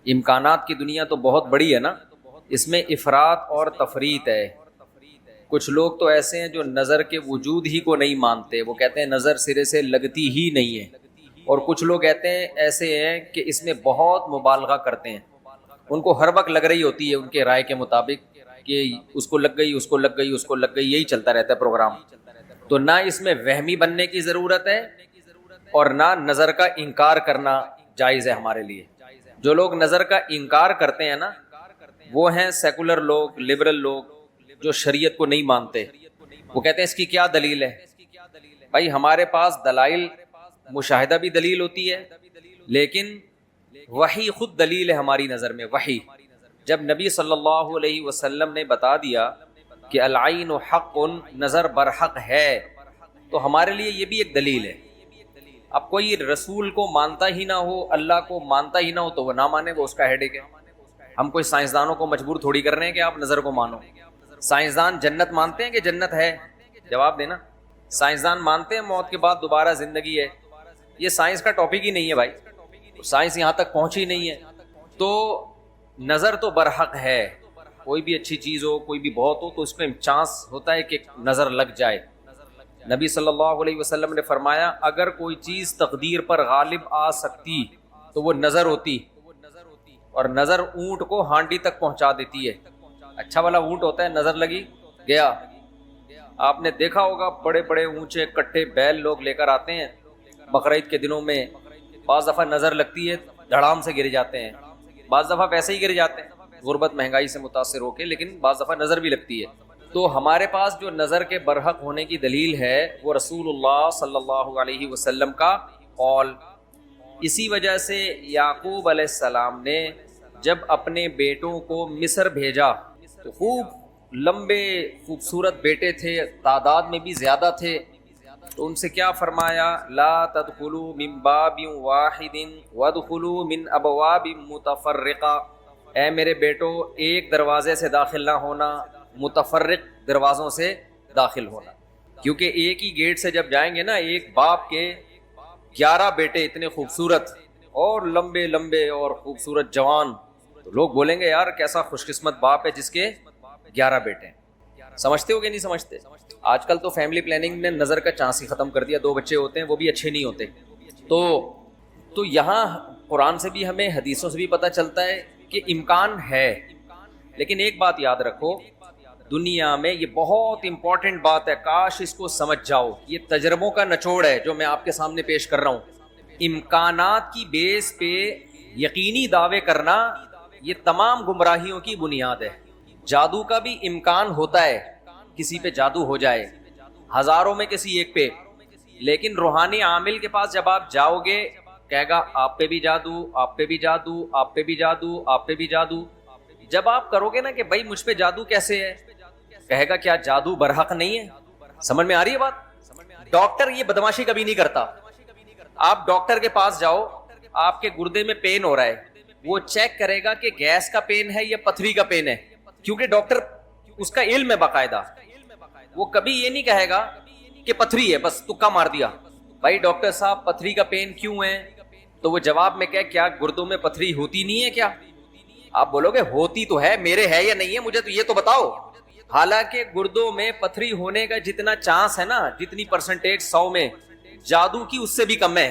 امکانات کی دنیا تو بہت بڑی ہے نا، اس میں افراط اور تفریط ہے۔ کچھ لوگ تو ایسے ہیں جو نظر کے وجود ہی کو نہیں مانتے، وہ کہتے ہیں نظر سرے سے لگتی ہی نہیں ہے، اور کچھ لوگ کہتے ہیں ایسے ہیں کہ اس میں بہت مبالغہ کرتے ہیں، ان کو ہر وقت لگ رہی ہوتی ہے ان کے رائے کے مطابق کہ اس کو لگ گئی، اس کو لگ گئی، اس کو لگ گئی، یہی چلتا رہتا ہے پروگرام۔ تو نہ اس میں وہمی بننے کی ضرورت ہے اور نہ نظر کا انکار کرنا جائز ہے ہمارے لیے۔ جو لوگ نظر کا انکار کرتے ہیں نا، وہ ہیں سیکولر لوگ، لبرل لوگ، جو شریعت کو نہیں مانتے۔ وہ کہتے ہیں اس کی کیا دلیل ہے؟ بھائی ہمارے پاس دلائل، مشاہدہ بھی دلیل ہوتی ہے، لیکن وحی خود دلیل ہے ہماری نظر میں۔ وحی جب نبی صلی اللہ علیہ وسلم نے بتا دیا کہ العین حق، نظر برحق ہے، تو ہمارے لیے یہ بھی ایک دلیل ہے۔ اب کوئی رسول کو مانتا ہی نہ ہو، اللہ کو مانتا ہی نہ ہو، تو وہ نہ مانے، وہ اس کا ہیڈیک ہے۔ ہم کوئی سائنسدانوں کو مجبور تھوڑی کر رہے ہیں کہ آپ نظر کو مانو۔ سائنسدان جنت مانتے ہیں کہ جنت ہے؟ جواب دینا۔ سائنسدان مانتے ہیں موت کے بعد دوبارہ زندگی ہے؟ یہ سائنس کا ٹاپک ہی نہیں ہے بھائی، سائنس یہاں تک پہنچی نہیں ہے۔ تو نظر تو برحق ہے، کوئی بھی اچھی چیز ہو، کوئی بھی بہت ہو، تو اس میں چانس ہوتا ہے کہ نظر لگ جائے۔ نبی صلی اللہ علیہ وسلم نے فرمایا اگر کوئی چیز تقدیر پر غالب آ سکتی تو وہ نظر ہوتی، اور نظر اونٹ کو ہانڈی تک پہنچا دیتی ہے۔ اچھا والا اونٹ ہوتا ہے، نظر لگی گیا۔ آپ نے دیکھا ہوگا بڑے بڑے اونچے کٹے بیل لوگ لے کر آتے ہیں بقرعید کے دنوں میں، بعض دفعہ نظر لگتی ہے دھڑام سے گر جاتے ہیں، بعض دفعہ ویسے ہی گر جاتے ہیں غربت مہنگائی سے متاثر ہو کے، لیکن بعض دفعہ نظر بھی لگتی ہے۔ تو ہمارے پاس جو نظر کے برحق ہونے کی دلیل ہے وہ رسول اللہ صلی اللہ علیہ وسلم کا قول۔ اسی وجہ سے یعقوب علیہ السلام نے جب اپنے بیٹوں کو مصر بھیجا تو خوب لمبے خوبصورت بیٹے تھے، تعداد میں بھی زیادہ تھے، تو ان سے کیا فرمایا؟ لا تدخلوا من باب واحد وادخلوا من ابواب متفرقہ، اے میرے بیٹو ایک دروازے سے داخل نہ ہونا، متفرق دروازوں سے داخل ہونا، کیونکہ ایک ہی گیٹ سے جب جائیں گے نا، ایک باپ کے 11 بیٹے اتنے خوبصورت اور لمبے لمبے اور خوبصورت جوان، تو لوگ بولیں گے یار کیسا خوش قسمت باپ ہے جس کے 11 بیٹے ہیں۔ سمجھتے ہو کہ نہیں سمجھتے؟ آج کل تو فیملی پلاننگ نے نظر کا چانس ہی ختم کر دیا، 2 بچے ہوتے ہیں وہ بھی اچھے نہیں ہوتے۔ تو یہاں قرآن سے بھی ہمیں، حدیثوں سے بھی پتہ چلتا ہے کہ امکان ہے، لیکن ایک بات یاد رکھو، دنیا میں یہ بہت امپورٹنٹ بات ہے، کاش اس کو سمجھ جاؤ، یہ تجربوں کا نچوڑ ہے جو میں آپ کے سامنے پیش کر رہا ہوں۔ امکانات کی بیس پہ یقینی دعوے کرنا یہ تمام گمراہیوں کی بنیاد ہے۔ جادو کا بھی امکان ہوتا ہے، کسی پہ جادو ہو جائے، ہزاروں میں کسی ایک پہ، لیکن روحانی عامل کے پاس جب آپ جاؤ گے کہے گا آپ پہ بھی جادو، آپ پہ بھی جادو، آپ پہ بھی جادو، آپ پہ بھی جادو۔ جب آپ کرو گے نا کہ بھائی مجھ پہ جادو کیسے ہے، کہے گا کیا جادو برحق نہیں ہے؟ سمجھ میں آ رہی ہے بات؟ ڈاکٹر یہ بدماشی کبھی نہیں کرتا۔ آپ ڈاکٹر کے پاس جاؤ، آپ کے گردے میں پین ہو رہا ہے، وہ چیک کرے گا کہ گیس کا پین ہے یا پتھری کا پین ہے، کیونکہ ڈاکٹر اس کا علم ہے باقاعدہ۔ وہ کبھی یہ نہیں کہے گا کہ پتھری ہے بس تکا مار دیا، بھائی ڈاکٹر صاحب پتھری کا پین کیوں ہے؟ تو وہ جواب میں کہے کیا گردوں میں پتھری ہوتی نہیں ہے کیا؟ آپ بولو گے ہوتی تو ہے، میرے ہے یا نہیں ہے مجھے تو یہ تو بتاؤ۔ حالانکہ گردوں میں پتھری ہونے کا جتنا چانس ہے نا، جتنی پرسنٹیج 100 میں، جادو کی اس سے بھی کم ہے،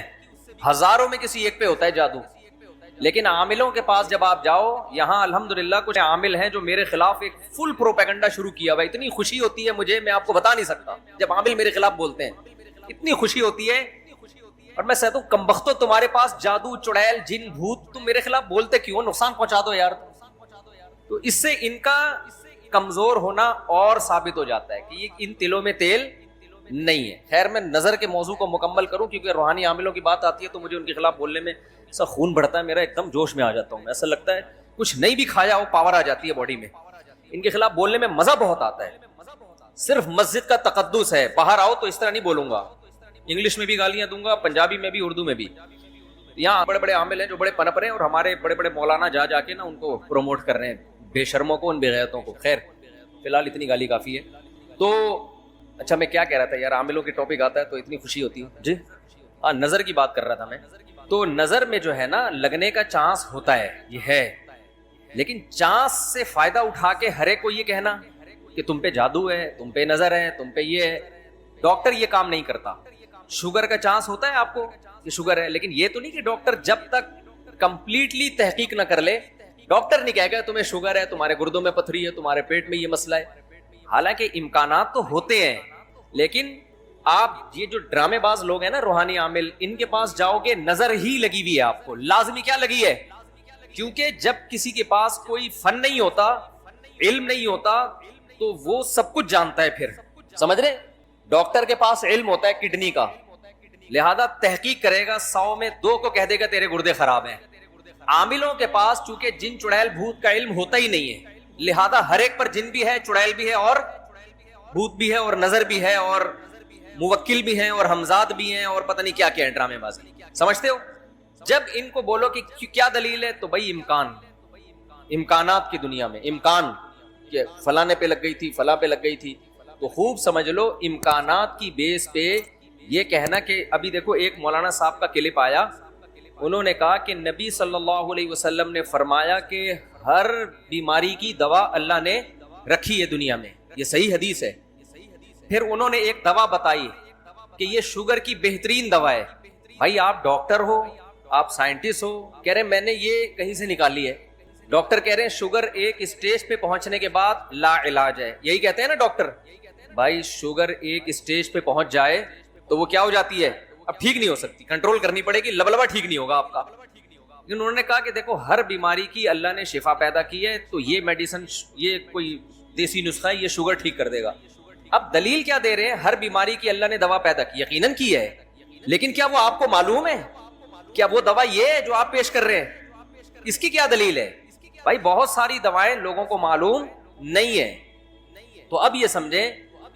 ہزاروں میں کسی ایک پہ ہوتا ہے جادو۔ لیکن عاملوں کے پاس جب آپ جاؤ، یہاں الحمدللہ کچھ عامل ہیں جو میرے خلاف ایک فل پروپیگنڈا شروع کیا ہوا ہے، اتنی خوشی ہوتی ہے مجھے، میں آپ کو بتا نہیں سکتا، جب عامل میرے خلاف بولتے ہیں اتنی خوشی ہوتی ہے، اور میں کہتا ہوں کمبختو تمہارے پاس جادو، چڑیل، جن، بھوت، تم میرے خلاف بولتے کیوں؟ نقصان پہنچا دو یار۔ تو اس سے ان کا کمزور ہونا اور ثابت ہو جاتا ہے کہ یہ ان تلوں میں تیل نہیں ہے۔ خیر میں نظر کے موضوع کو مکمل کروں، کیونکہ روحانی عاملوں کی بات آتی ہے تو مجھے ان کے خلاف بولنے میں ایسا خون بڑھتا ہے، میرا ایک دم جوش میں آ جاتا ہوں، ایسا لگتا ہے کچھ نہیں بھی کھایا ہو پاور آ جاتی ہے باڈی میں۔ ان کے خلاف بولنے میں مزہ بہت آتا ہے، صرف مسجد کا تقدس ہے، باہر آؤ تو اس طرح نہیں بولوں گا، انگلش میں بھی گالیاں دوں گا، پنجابی میں بھی، اردو میں بھی۔ یہاں بڑے بڑے عامل ہیں جو بڑے پنپ رہے ہیں، اور ہمارے بڑے بڑے مولانا جا کے نا ان کو پروموٹ کر رہے ہیں، بے شرموں کو، ان بے غیرتوں کو۔ خیر فی الحال اتنی گالی کافی ہے۔ تو اچھا میں کیا کہہ رہا تھا یار، عاملوں کے ٹاپک آتا ہے تو اتنی خوشی ہوتی ہے۔ جی ہاں، نظر کی بات کر رہا تھا میں۔ تو نظر میں جو ہے نا لگنے کا چانس ہوتا ہے، یہ ہے، لیکن چانس سے فائدہ اٹھا کے ہر ایک کو یہ کہنا کہ تم پہ جادو ہے، تم پہ نظر ہے، تم پہ یہ ہے، ڈاکٹر یہ کام نہیں کرتا۔ شوگر کا چانس ہوتا ہے آپ کو کہ شوگر ہے، لیکن یہ تو نہیں کہ ڈاکٹر جب تک کمپلیٹلی تحقیق نہ کر لے، ڈاکٹر نہیں کہے گا تمہیں شوگر ہے، تمہارے گردوں میں پتھری ہے، تمہارے پیٹ میں یہ مسئلہ ہے۔ حالانکہ امکانات تو ہوتے ہیں، لیکن آپ یہ جو ڈرامے باز لوگ ہیں نا، روحانی عامل، ان کے پاس جاؤ گے نظر ہی لگی ہوئی ہے آپ کو، لازمی کیا لگی ہے؟ کیونکہ جب کسی کے پاس کوئی فن نہیں ہوتا، علم نہیں ہوتا، تو وہ سب کچھ جانتا ہے۔ پھر سمجھ رہے، ڈاکٹر کے پاس علم ہوتا ہے کڈنی کا، لہذا تحقیق کرے گا، 100 میں 2 کو کہہ دے گا تیرے گردے خراب ہیں۔ عاملوں کے پاس چونکہ جن چڑیل بھوت کا علم ہوتا ہی نہیں ہے، لہذا ہر ایک پر جن بھی ہے، چڑیل بھی ہے، اور بھوت بھی ہے، اور نظر بھی ہے، اور موکل بھی ہیں، اور حمزات بھی ہیں، اور پتہ نہیں کیا کیا ہے ڈرامے باز۔ سمجھتے ہو؟ جب ان کو بولو کہ کیا دلیل ہے، تو بھائی امکانات کی دنیا میں امکان کہ فلانے پہ لگ گئی تھی، فلاں پہ لگ گئی تھی، تو خوب سمجھ لو امکانات کی بیس پہ یہ کہنا کہ ابھی دیکھو ایک مولانا صاحب کا کلپ آیا، انہوں نے کہا کہ نبی صلی اللہ علیہ وسلم نے فرمایا کہ ہر بیماری کی دوا اللہ نے رکھی ہے دنیا میں، یہ صحیح حدیث ہے۔ پھر انہوں نے ایک دوا بتائی کہ یہ شوگر کی بہترین دوا ہے۔ بھائی آپ ڈاکٹر ہو، آپ سائنٹسٹ ہو، کہہ رہے ہیں میں نے یہ کہیں سے نکالی ہے۔ ڈاکٹر کہہ رہے ہیں شوگر ایک اسٹیج پہ پہنچنے کے بعد لا علاج ہے، یہی کہتے ہیں نا ڈاکٹر۔ بھائی شوگر ایک اسٹیج پہ پہنچ جائے تو وہ کیا ہو جاتی ہے، اب ٹھیک نہیں ہو سکتی، کنٹرول کرنی پڑے گی، لبلبا ٹھیک نہیں ہوگا آپ کا۔ لیکن انہوں نے کہا کہ دیکھو ہر بیماری کی اللہ نے شفا پیدا کی ہے، تو یہ میڈیسن، یہ کوئی دیسی نسخہ ہے، یہ شوگر ٹھیک کر دے گا۔ اب دلیل کیا دے رہے ہیں؟ ہر بیماری کی اللہ نے دوا پیدا کی، یقیناً کی ہے، لیکن کیا وہ آپ کو معلوم ہے؟ کیا وہ دوا یہ ہے جو آپ پیش کر رہے ہیں؟ اس کی کیا دلیل ہے؟ بھائی بہت ساری دوائیں لوگوں کو معلوم نہیں ہے۔ تو اب یہ سمجھیں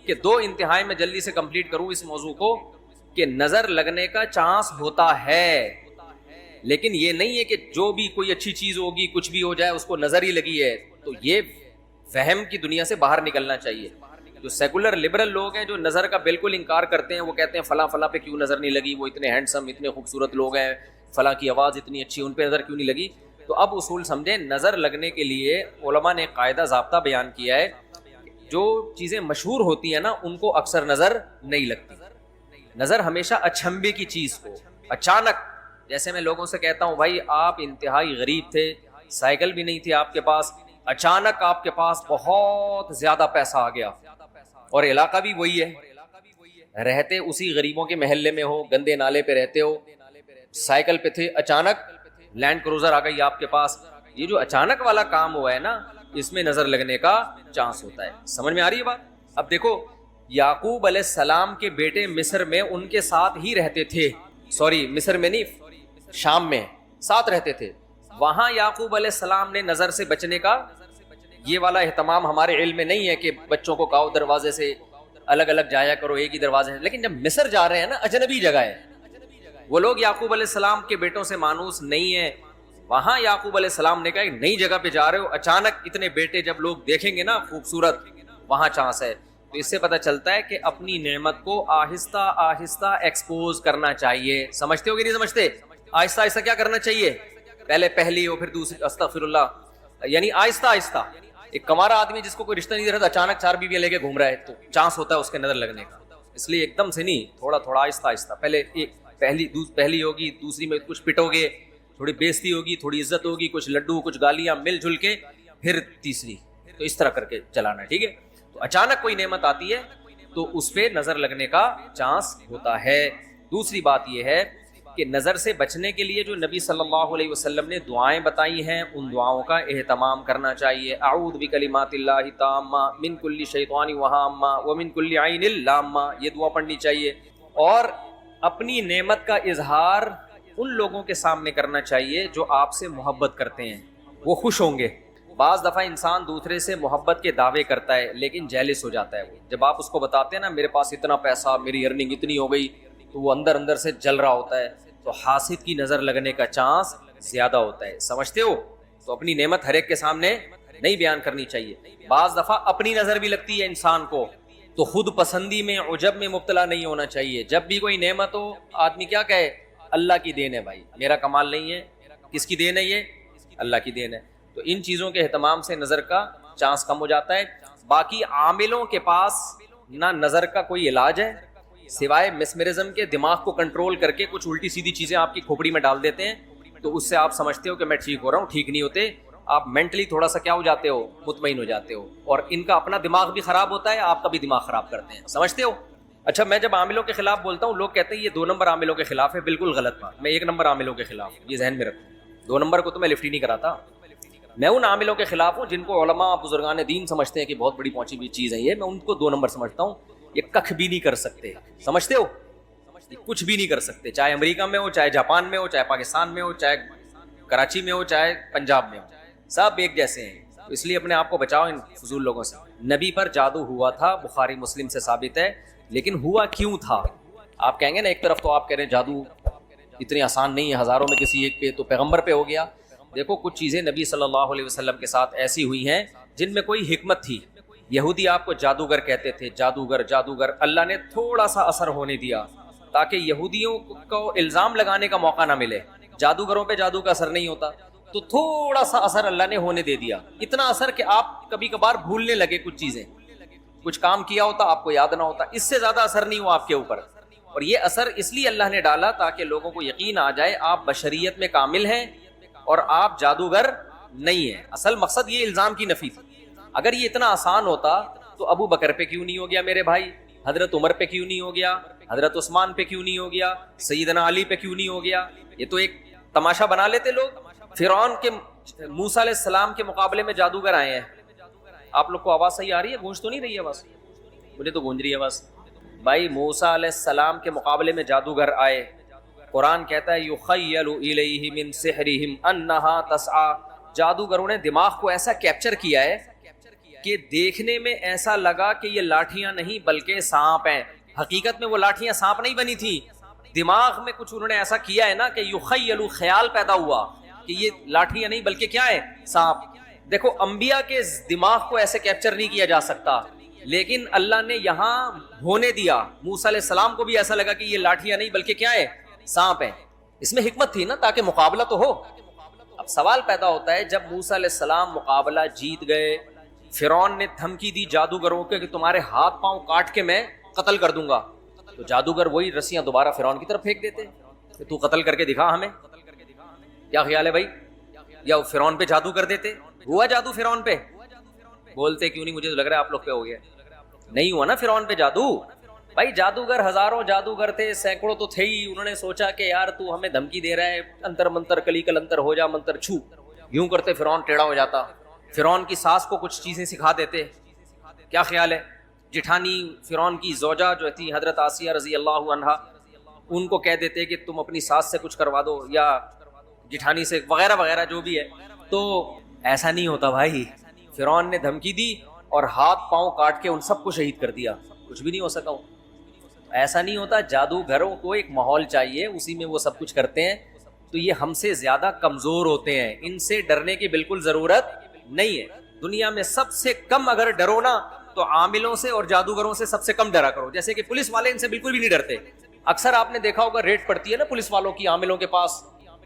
کہ 2 انتہائی میں جلدی سے کمپلیٹ کروں اس موضوع کو، کہ نظر لگنے کا چانس ہوتا ہے، لیکن یہ نہیں ہے کہ جو بھی کوئی اچھی چیز ہوگی، کچھ بھی ہو جائے، اس کو نظر ہی لگی ہے۔ تو یہ وہم کی دنیا سے باہر نکلنا چاہیے۔ جو سیکولر لبرل لوگ ہیں، جو نظر کا بالکل انکار کرتے ہیں، وہ کہتے ہیں فلاں فلاں پہ کیوں نظر نہیں لگی، وہ اتنے ہینڈسم، اتنے خوبصورت لوگ ہیں، فلاں کی آواز اتنی اچھی، ان پہ نظر کیوں نہیں لگی؟ تو اب اصول سمجھیں، نظر لگنے کے لیے علماء نے قاعدہ ضابطہ بیان کیا ہے، جو چیزیں مشہور ہوتی ہیں نا ان کو اکثر نظر نہیں لگتی۔ نظر ہمیشہ اچھمبے کی چیز کو، اچانک، جیسے میں لوگوں سے کہتا ہوں بھائی آپ انتہائی غریب تھے، سائیکل بھی نہیں تھی آپ کے پاس، اچانک آپ کے پاس بہت زیادہ پیسہ آ گیا، اور علاقہ بھی وہی ہے، رہتے اسی غریبوں کے محلے میں ہو، گندے نالے پہ رہتے ہو، سائیکل پہ تھے، اچانک لینڈ کروزر آ گئی آپ کے پاس۔ یہ جو اچانک والا کام ہوا ہے نا، اس میں نظر لگنے کا چانس ہوتا ہے۔ سمجھ میں آ رہی ہے بات؟ اب دیکھو یعقوب علیہ السلام کے بیٹے مصر میں ان کے ساتھ ہی رہتے تھے، مصر میں نہیں، شام میں ساتھ رہتے تھے۔ وہاں یعقوب علیہ السلام نے نظر سے بچنے کا یہ والا اہتمام ہمارے علم میں نہیں ہے کہ بچوں کو کہو دروازے سے الگ الگ جایا کرو، ایک ہی دروازے سے۔ لیکن جب مصر جا رہے ہیں نا، اجنبی جگہ ہے، وہ لوگ یعقوب علیہ السلام کے بیٹوں سے مانوس نہیں ہے۔ وہاں یعقوب علیہ السلام نے کہا ایک نئی جگہ پہ جا رہے ہو، اچانک اتنے بیٹے جب لوگ دیکھیں گے نا خوبصورت، وہاں چانس ہے۔ تو اس سے پتہ چلتا ہے کہ اپنی نعمت کو آہستہ آہستہ ایکسپوز کرنا چاہیے۔ سمجھتے ہو کہ نہیں سمجھتے؟ آہستہ آہستہ کیا کرنا چاہیے؟ پہلے پہلی ہو، پھر دوسری، استغفر اللہ، یعنی آہستہ آہستہ۔ ایک کمارا آدمی جس کو کوئی رشتہ نہیں دے رہا، اچانک 4 بیویاں لے کے گھوم رہا ہے، تو چانس ہوتا ہے اس کے نظر لگنے کا۔ اس لیے ایک دم سے نہیں، تھوڑا تھوڑا آہستہ آہستہ، پہلے پہلی ہوگی، دوسری میں کچھ پٹو گے، تھوڑی بےزتی ہوگی، تھوڑی عزت ہوگی، کچھ لڈو کچھ گالیاں مل جل کے، پھر تیسری، تو اس طرح کر کے چلانا ہے، ٹھیک ہے؟ تو اچانک کوئی نعمت آتی ہے تو اس پہ نظر لگنے کا چانس ہوتا ہے۔ دوسری بات یہ ہے کہ نظر سے بچنے کے لیے جو نبی صلی اللہ علیہ وسلم نے دعائیں بتائی ہیں، ان دعاؤں کا اہتمام کرنا چاہیے۔ اعوذ بکلمات اللہ التامہ من کل شیطان وہامہ ومن کل عین لامہ، یہ دعا پڑھنی چاہیے۔ اور اپنی نعمت کا اظہار ان لوگوں کے سامنے کرنا چاہیے جو آپ سے محبت کرتے ہیں، وہ خوش ہوں گے۔ بعض دفعہ انسان دوسرے سے محبت کے دعوے کرتا ہے لیکن جیلس ہو جاتا ہے۔ وہ جب آپ اس کو بتاتے ہیں نا میرے پاس اتنا پیسہ، میری ارننگ اتنی ہو گئی، تو وہ اندر اندر سے جل رہا ہوتا ہے، تو حاسد کی نظر لگنے کا چانس زیادہ ہوتا ہے۔ سمجھتے ہو؟ تو اپنی نعمت ہر ایک کے سامنے نہیں بیان کرنی چاہیے۔ بعض دفعہ اپنی نظر بھی لگتی ہے انسان کو، تو خود پسندی میں، عجب میں مبتلا نہیں ہونا چاہیے۔ جب بھی کوئی نعمت ہو، آدمی کیا کہے اللہ کی دین ہے بھائی, میرا کمال نہیں ہے. کس کی دین ہے یہ؟ اللہ کی دین ہے. تو ان چیزوں کے اہتمام سے نظر کا چانس کم ہو جاتا ہے. باقی عاملوں کے پاس نہ نظر کا کوئی علاج ہے سوائے مسمرزم کے, دماغ کو کنٹرول کر کے کچھ الٹی سیدھی چیزیں آپ کی کھوپڑی میں ڈال دیتے ہیں, تو اس سے آپ سمجھتے ہو کہ میں ٹھیک ہو رہا ہوں. ٹھیک نہیں ہوتے, آپ مینٹلی تھوڑا سا کیا ہو جاتے ہو, مطمئن ہو جاتے ہو, اور ان کا اپنا دماغ بھی خراب ہوتا ہے, آپ کا بھی دماغ خراب کرتے ہیں, سمجھتے ہو. اچھا, میں جب عاملوں کے خلاف بولتا ہوں لوگ کہتے ہیں یہ 2 نمبر عاملوں کے خلاف ہے. بالکل غلط بات, میں 1 نمبر عاملوں کے خلاف ہوں, یہ ذہن میں رکھو. 2 نمبر کو تو میں لفٹ ہی نہیں کراتا. میں ان عاملوں کے خلاف ہوں جن کو علماء بزرگان دین سمجھتے ہیں کہ بہت بڑی پہنچی ہوئی چیز ہے یہ, میں ان کو 2 نمبر سمجھتا ہوں. یہ کخ بھی نہیں کر سکتے, سمجھتے ہو, یہ کچھ بھی نہیں کر سکتے, چاہے امریکہ میں ہو, چاہے جاپان میں ہو, چاہے پاکستان میں ہو, چاہے کراچی میں ہو, چاہے پنجاب میں ہو, سب ایک جیسے ہیں. تو اس لیے اپنے آپ کو بچاؤ ان فضول لوگوں سے. نبی پر جادو ہوا تھا, بخاری مسلم سے ثابت ہے, لیکن ہوا کیوں تھا؟ آپ کہیں گے نا ایک طرف تو آپ کہہ رہے ہیں جادو اتنی آسان نہیں ہے, ہزاروں میں کسی ایک پہ, تو پیغمبر پہ ہو گیا. دیکھو کچھ چیزیں نبی صلی اللہ علیہ وسلم کے ساتھ ایسی ہوئی ہیں جن میں کوئی حکمت تھی. یہودی آپ کو جادوگر کہتے تھے, جادوگر جادوگر. اللہ نے تھوڑا سا اثر ہونے دیا تاکہ یہودیوں کو الزام لگانے کا موقع نہ ملے. جادوگروں پہ جادو کا اثر نہیں ہوتا, تو تھوڑا سا اثر اللہ نے ہونے دے دیا. اتنا اثر کہ آپ کبھی کبھار بھولنے لگے کچھ چیزیں, کچھ کام کیا ہوتا آپ کو یاد نہ ہوتا. اس سے زیادہ اثر نہیں ہوا آپ کے اوپر. اور یہ اثر اس لیے اللہ نے ڈالا تاکہ لوگوں کو یقین آ جائے آپ بشریت میں کامل ہیں اور آپ جادوگر نہیں ہیں. اصل مقصد یہ الزام کی نفی تھی. اگر یہ اتنا آسان ہوتا تو ابو بکر پہ کیوں نہیں ہو گیا میرے بھائی, حضرت عمر پہ کیوں نہیں ہو گیا, حضرت عثمان پہ کیوں نہیں ہو گیا, سیدنا علی پہ کیوں نہیں ہو گیا؟ یہ تو ایک تماشا بنا لیتے لوگ. فرعون کے موسیٰ علیہ السلام کے مقابلے میں جادوگر آئے ہیں. آپ لوگ کو آواز صحیح آ رہی ہے؟ گونج تو نہیں رہی ہے آواز؟ مجھے تو گونج رہی ہے آواز. بھائی موسیٰ علیہ السلام کے مقابلے میں جادوگر آئے. قرآن کہتا ہے یخیل الیہ من سحرہم انہا تسعی. جادوگروں نے دماغ کو ایسا کیپچر کیا ہے کہ دیکھنے میں ایسا لگا کہ یہ لاٹھیاں نہیں بلکہ سانپ ہیں. حقیقت میں وہ لاٹھیاں سانپ نہیں بنی تھی, دماغ میں کچھ انہوں نے ایسا کیا ہے نا کہ یخیل, خیال پیدا ہوا کہ یہ لاٹھیاں نہیں بلکہ کیا ہے, سانپ. دیکھو انبیاء کے دماغ کو ایسے کیپچر نہیں کیا جا سکتا, لیکن اللہ نے یہاں ہونے دیا. موسیٰ علیہ السلام کو بھی ایسا لگا کہ یہ لاٹھیاں نہیں بلکہ کیا ہے, سانپ ہیں. اس میں حکمت تھی نا تاکہ مقابلہ تو ہو. اب سوال پیدا ہوتا ہے جب موسیٰ علیہ السلام مقابلہ جیت گئے, فرعون نے دھمکی دی جادوگروں کے کہ تمہارے ہاتھ پاؤں کاٹ کے میں قتل کر دوں گا, تو جادوگر وہی رسیاں دوبارہ فرعون کی طرف پھینک دیتے کہ تو قتل کر کے دکھا ہمیں. کیا خیال ہے بھائی؟ یا فرعون پہ جادو کر دیتے؟ ہوا جادو فرعون پہ؟ بولتے کیوں نہیں؟ مجھے تو لگ رہا ہے آپ لوگ پہ ہو گیا. نہیں ہوا نا فرعون پہ جادو. بھائی جادوگر ہزاروں جادوگر تھے, سینکڑوں تو تھے ہی. انہوں نے سوچا کہ یار تو ہمیں دھمکی دے رہا ہے, انتر منتر کلی کل انتر ہو جا منتر چھو, یوں کرتے فرعون ٹیڑھا ہو جاتا. فرعون کی ساس کو کچھ چیزیں سکھا دیتے. کیا خیال ہے؟ جٹھانی فرعون کی زوجہ جو تھی حضرت آسیہ رضی اللہ عنہا, ان کو کہہ دیتے کہ تم اپنی ساس سے کچھ کروا دو یا جٹھانی سے, وغیرہ وغیرہ جو بھی ہے. تو ایسا نہیں ہوتا بھائی. فرعون نے دھمکی دی اور ہاتھ پاؤں کاٹ کے ان سب کو شہید کر دیا. کچھ بھی نہیں ہو سکا. ایسا نہیں ہوتا. جادوگروں کو ایک ماحول چاہیے, اسی میں وہ سب کچھ کرتے ہیں. تو یہ ہم سے زیادہ کمزور ہوتے ہیں, ان سے ڈرنے کی بالکل ضرورت نہیں ہے. دنیا میں سب سے کم اگر ڈرو نا تو عاملوں سے اور جادوگروں سے سب سے کم ڈرا کرو. جیسے کہ پولیس والے ان سے بالکل بھی نہیں ڈرتے. اکثر آپ نے دیکھا ہوگا ریڈ پڑتی ہے نا پولیس والوں کی عاملوں کے پاس,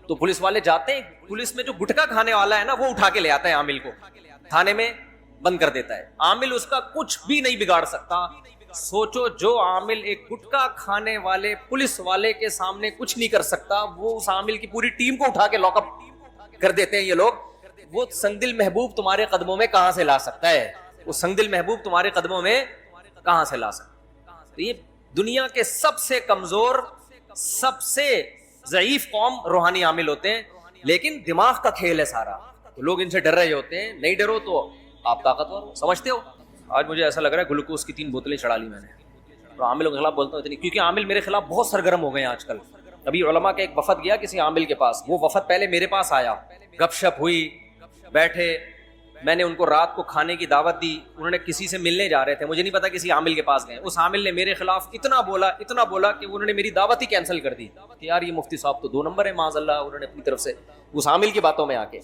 تو پولیس والے جاتے ہیں, پولیس میں جو گٹکا کھانے والا ہے نا وہ اٹھا کے لے آتا ہے عامل کو, تھانے میں بند کر دیتا ہے. عامل اس کا کچھ بھی نہیں بگاڑ سکتا. سوچو جو عامل ایک گٹکا کھانے والے پولیس والے کے سامنے کچھ نہیں کر سکتا, وہ اس عامل کی پوری ٹیم کو اٹھا کے لاک اپ کر دیتے ہیں یہ لوگ. وہ سنگدل محبوب تمہارے قدموں میں کہاں سے لا سکتا ہے؟ وہ سنگدل محبوب تمہارے قدموں میں کہاں سے لا سکتا ہے؟ تو یہ دنیا کے سب سے کمزور, سب سے ضعیف قوم روحانی عامل ہوتے ہیں, لیکن دماغ کا کھیل ہے سارا. تو لوگ ان سے ڈر رہے ہوتے ہیں. نہیں ڈرو تو آپ طاقتور ہو, سمجھتے ہو. آج مجھے ایسا لگ رہا ہے گلوکوز کی 3 بوتلیں چڑھا لی میں نے. تو عاملوں کے خلاف بولتا ہوں اتنی, کیونکہ عامل میرے خلاف بہت سرگرم ہو گئے ہیں آج کل. ابھی علماء کا ایک وفد گیا کسی عامل کے پاس, وہ وفد پہلے میرے پاس آیا, گپ شپ ہوئی, بیٹھے, میں نے ان کو رات کو کھانے کی دعوت دی. انہوں نے کسی سے ملنے جا رہے تھے, مجھے نہیں پتا کسی عامل کے پاس گئے. اس عامل نے میرے خلاف اتنا بولا کہ انہوں نے میری دعوت ہی کینسل کر دی کہ یار یہ مفتی صاحب تو 2 نمبر ہے معاذ اللہ. انہوں نے اپنی طرف سے اس عامل کی باتوں میں آ کے,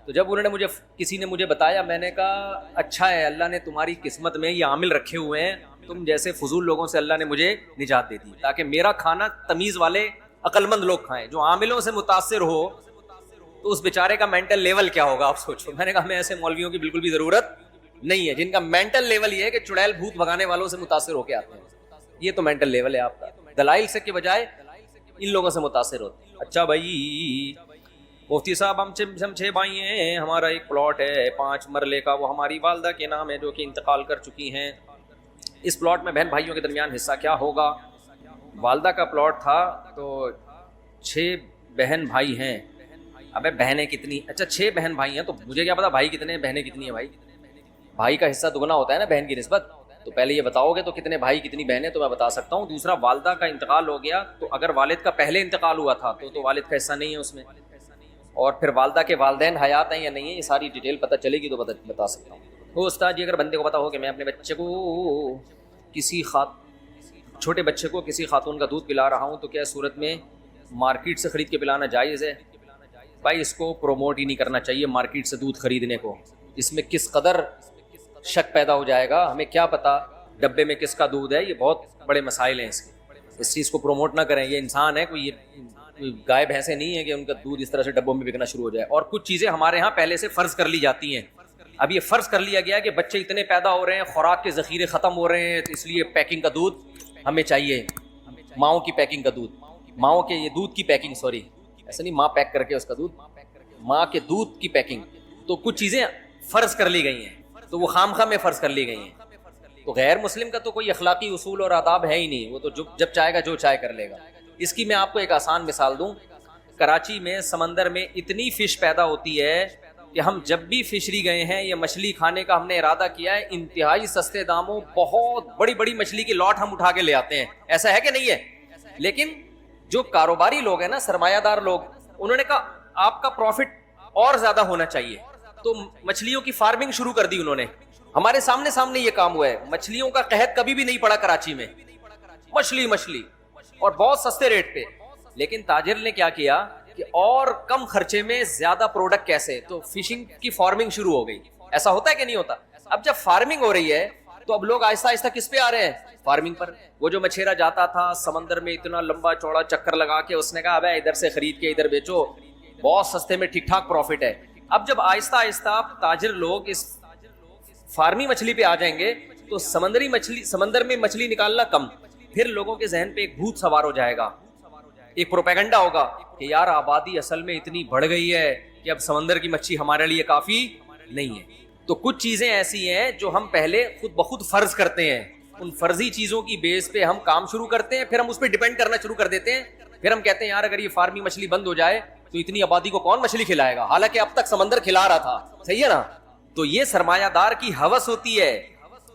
تو جب انہوں نے کسی نے مجھے بتایا, میں نے کہا اچھا ہے اللہ نے تمہاری قسمت میں یہ عامل رکھے ہوئے ہیں, تم جیسے فضول لوگوں سے اللہ نے مجھے نجات دے دی تاکہ میرا کھانا تمیز والے عقل مند لوگ کھائیں. جو عاملوں سے متاثر ہو تو اس بیچارے کا مینٹل لیول کیا ہوگا آپ سوچو. میں نے کہا ہمیں ایسے مولویوں کی بالکل بھی ضرورت نہیں ہے جن کا مینٹل لیول یہ ہے کہ چڑیل بھوت بھگانے والوں سے متاثر ہو کے آتے ہیں. یہ تو مینٹل لیول ہے آپ کا, دلائل سے کے بجائے ان لوگوں سے متاثر ہوتے ہیں. اچھا بھائی مفتی صاحب ہم 6 بھائی ہیں, ہمارا ایک پلاٹ ہے 5 مرلے کا, وہ ہماری والدہ کے نام ہے جو کہ انتقال کر چکی ہیں. اس پلاٹ میں بہن بھائیوں کے درمیان حصہ کیا ہوگا؟ والدہ کا پلاٹ تھا تو 6 بہن بھائی ہیں. ابے بہنیں کتنی؟ اچھا 6 بہن بھائی ہیں تو مجھے کیا پتا بھائی کتنے ہیں بہنیں کتنی ہیں. بھائی کا حصہ دگنا ہوتا ہے نا بہن کی نسبت. تو پہلے یہ بتاؤ گے تو کتنے بھائی کتنی بہنیں تو میں بتا سکتا ہوں. دوسرا والدہ کا انتقال ہو گیا تو اگر والد کا پہلے انتقال ہوا تھا تو والد کا حصہ نہیں ہے اس میں. اور پھر والدہ کے والدین حیات ہیں یا نہیں ہیں یہ ساری ڈیٹیل پتہ چلے گی تو بتا سکتا ہوں. وہ استاد جی اگر بندے کو پتا ہو کہ میں اپنے بچے کو چھوٹے بچے کو کسی خاتون کا دودھ پلا رہا ہوں تو کیا صورت میں مارکیٹ سے خرید کے پلانا جائز ہے؟ بھائی اس کو پروموٹ ہی نہیں کرنا چاہیے مارکیٹ سے دودھ خریدنے کو. اس میں کس قدر شک پیدا ہو جائے گا, ہمیں کیا پتا ڈبے میں کس کا دودھ ہے. یہ بہت بڑے مسائل ہیں اس چیز کو پروموٹ نہ کریں. یہ انسان ہے, کوئی گائے بھینسیں نہیں ہے کہ ان کا دودھ اس طرح سے ڈبوں میں بکنا شروع ہو جائے. اور کچھ چیزیں ہمارے ہاں پہلے سے فرض کر لی جاتی ہیں. اب یہ فرض کر لیا گیا کہ بچے اتنے پیدا ہو رہے ہیں, خوراک کے ذخیرے ختم ہو رہے ہیں, تو اس لیے پیکنگ کا دودھ ہمیں چاہیے. ماؤں کی پیکنگ کا دودھ, ماؤں کے یہ دودھ کی پیکنگ, سوری ایسا نہیں ماں پیک کر کے اس کا دودھ, ماں کے دودھ کی پیکنگ. تو کچھ چیزیں فرض کر لی گئی ہیں تو وہ خامخواہ میں فرض کر لی گئی ہیں. تو غیر مسلم کا تو کوئی اخلاقی اصول اور آداب ہے ہی نہیں, وہ تو جب چاہے گا جو چاہے کر لے گا. اس کی میں آپ کو ایک آسان مثال دوں. کراچی میں سمندر میں اتنی فش پیدا ہوتی ہے کہ ہم جب بھی فشری گئے ہیں یا مچھلی کھانے کا ہم نے ارادہ کیا ہے, انتہائی سستے داموں بہت بڑی بڑی مچھلی کی لاٹ ہم اٹھا کے لے آتے ہیں. ایسا ہے کہ نہیں ہے؟ لیکن جو کاروباری لوگ ہیں نا, سرمایہ دار لوگ, انہوں نے کہا آپ کا پروفٹ اور زیادہ ہونا چاہیے تو مچھلیوں کی فارمنگ شروع کر دی انہوں نے. ہمارے سامنے یہ کام ہوا ہے. مچھلیوں کا قحط کبھی بھی نہیں پڑا کراچی میں, مچھلی اور بہت سستے ریٹ پہ. لیکن تاجر نے کیا کیا کہ اور کم خرچے میں زیادہ پروڈکٹ کیسے, تو فشنگ کی فارمنگ شروع ہو گئی. ایسا ہوتا ہے کہ نہیں ہوتا؟ اب جب فارمنگ ہو رہی ہے تو اب لوگ آہستہ آہستہ کس پہ آ رہے ہیں؟ فارمنگ پر. وہ جو مچھیرا جاتا تھا سمندر میں اتنا لمبا چوڑا چکر لگا کے, اس نے کہا ابے ادھر سے خرید کے ادھر بیچو, بہت سستے میں ٹھیک ٹھاک پروفٹ ہے. اب جب آہستہ آہستہ تاجر لوگ اس فارمی مچھلی پہ آ جائیں گے تو سمندر میں مچھلی نکالنا کم, پھر لوگوں کے ذہن پہ ایک بھوت سوار ہو جائے گا, ایک پروپیگنڈا ہوگا کہ یار آبادی اصل میں اتنی بڑھ گئی ہے کہ اب سمندر کی مچھلی ہمارے لیے کافی نہیں ہے. تو کچھ چیزیں ایسی ہیں جو ہم پہلے خود بخود فرض کرتے ہیں, ان فرضی چیزوں کی بیس پہ ہم کام شروع کرتے ہیں, پھر ہم اس پہ ڈیپینڈ کرنا شروع کر دیتے ہیں. پھر ہم کہتے ہیں یار اگر یہ فارمی مچھلی بند ہو جائے تو اتنی آبادی کو کون مچھلی کھلائے گا, حالانکہ اب تک سمندر کھلا رہا تھا. صحیح ہے نا؟ تو یہ سرمایہ دار کی ہوس ہوتی ہے.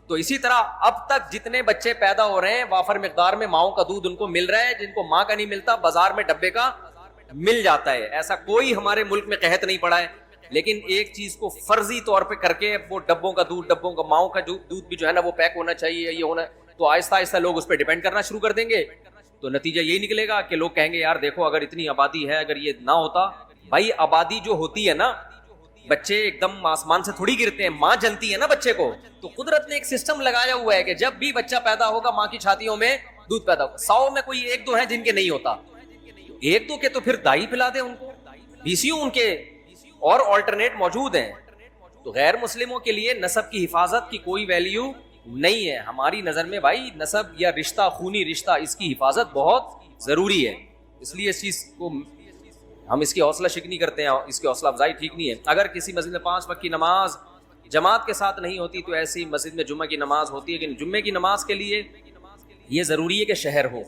تو اسی طرح اب تک جتنے بچے پیدا ہو رہے ہیں وافر مقدار میں ماؤں کا دودھ ان کو مل رہا ہے, جن کو ماں کا نہیں ملتا بازار میں ڈبے کا مل جاتا ہے. ایسا کوئی ہمارے ملک میں قحط نہیں پڑا ہے. لیکن ایک چیز کو فرضی طور پہ کر کے وہ ڈبوں کا ماؤں کا دودھ بھی جو ہے نا وہ پیک ہونا چاہیے, یہ ہونا, تو آہستہ آہستہ لوگ اس پہ ڈیپینڈ کرنا شروع کر دیں گے. تو نتیجہ یہی نکلے گا کہ لوگ کہیں گے یار دیکھو اگر اتنی آبادی ہے, اگر یہ نہ ہوتا. بھائی آبادی جو ہوتی ہے نا, بچے ایک دم آسمان سے تھوڑی گرتے ہیں, ماں جنتی ہے نا بچے کو. تو قدرت نے ایک سسٹم لگایا ہوا ہے کہ جب بھی بچہ پیدا ہوگا ماں کی چھاتیوں میں دودھ پیدا ہوگا. 100 میں کوئی 1-2 ہیں جن کے نہیں ہوتا, 1-2 کے تو پھر دائی پلا دے ان کو, BCU ان کے اور آلٹرنیٹ موجود ہیں. تو غیر مسلموں کے لیے نسب کی حفاظت کی کوئی ویلیو نہیں ہے. ہماری نظر میں بھائی نسب یا رشتہ, خونی رشتہ, اس کی حفاظت بہت ضروری ہے. اس لیے اس چیز کو ہم اس کی حوصلہ شکنی کرتے ہیں, اس کی حوصلہ افزائی ٹھیک نہیں ہے. اگر کسی مسجد میں 5 وقت کی نماز جماعت کے ساتھ نہیں ہوتی تو ایسی مسجد میں جمعہ کی نماز ہوتی ہے. لیکن جمعے کی نماز کے لیے یہ ضروری ہے کہ شہر ہو,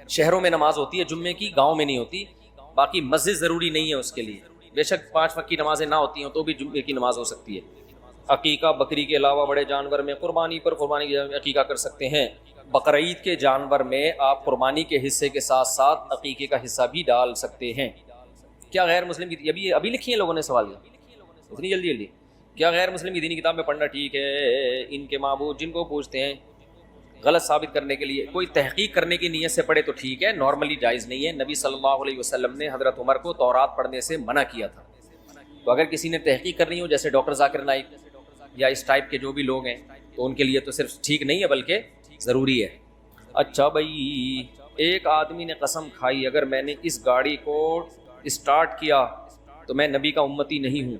شہروں میں نماز ہوتی ہے جمعے کی, گاؤں میں نہیں ہوتی. باقی مسجد ضروری نہیں ہے اس کے لیے. بے شک 5 وقت کی نمازیں نہ ہوتی ہوں تو بھی جمعے کی نماز ہو سکتی ہے. عقیقہ بکری کے علاوہ بڑے جانور میں قربانی کی عقیقہ کر سکتے ہیں. بقرعید کے جانور میں آپ قربانی کے حصے کے ساتھ ساتھ عقیقے کا حصہ بھی ڈال سکتے ہیں. کیا غیر مسلم کی ابھی لکھی ہیں لوگوں نے سوال کیا اتنی جلدی کیا غیر مسلم کی دینی کتاب میں پڑھنا ٹھیک ہے؟ ان کے معبود جن کو پوچھتے ہیں غلط ثابت کرنے کے لیے کوئی تحقیق کرنے کی نیت سے پڑھے تو ٹھیک ہے, نارملی جائز نہیں ہے. نبی صلی اللہ علیہ وسلم نے حضرت عمر کو تورات پڑھنے سے منع کیا تھا. تو اگر کسی نے تحقیق کرنی ہو جیسے ڈاکٹر ذاکر نائک یا اس ٹائپ کے جو بھی لوگ ہیں تو ان کے لیے تو صرف ٹھیک نہیں ہے بلکہ ضروری ہے. اچھا بھائی ایک آدمی نے قسم کھائی اگر میں نے اس گاڑی کو اسٹارٹ کیا تو میں نبی کا امتی نہیں ہوں.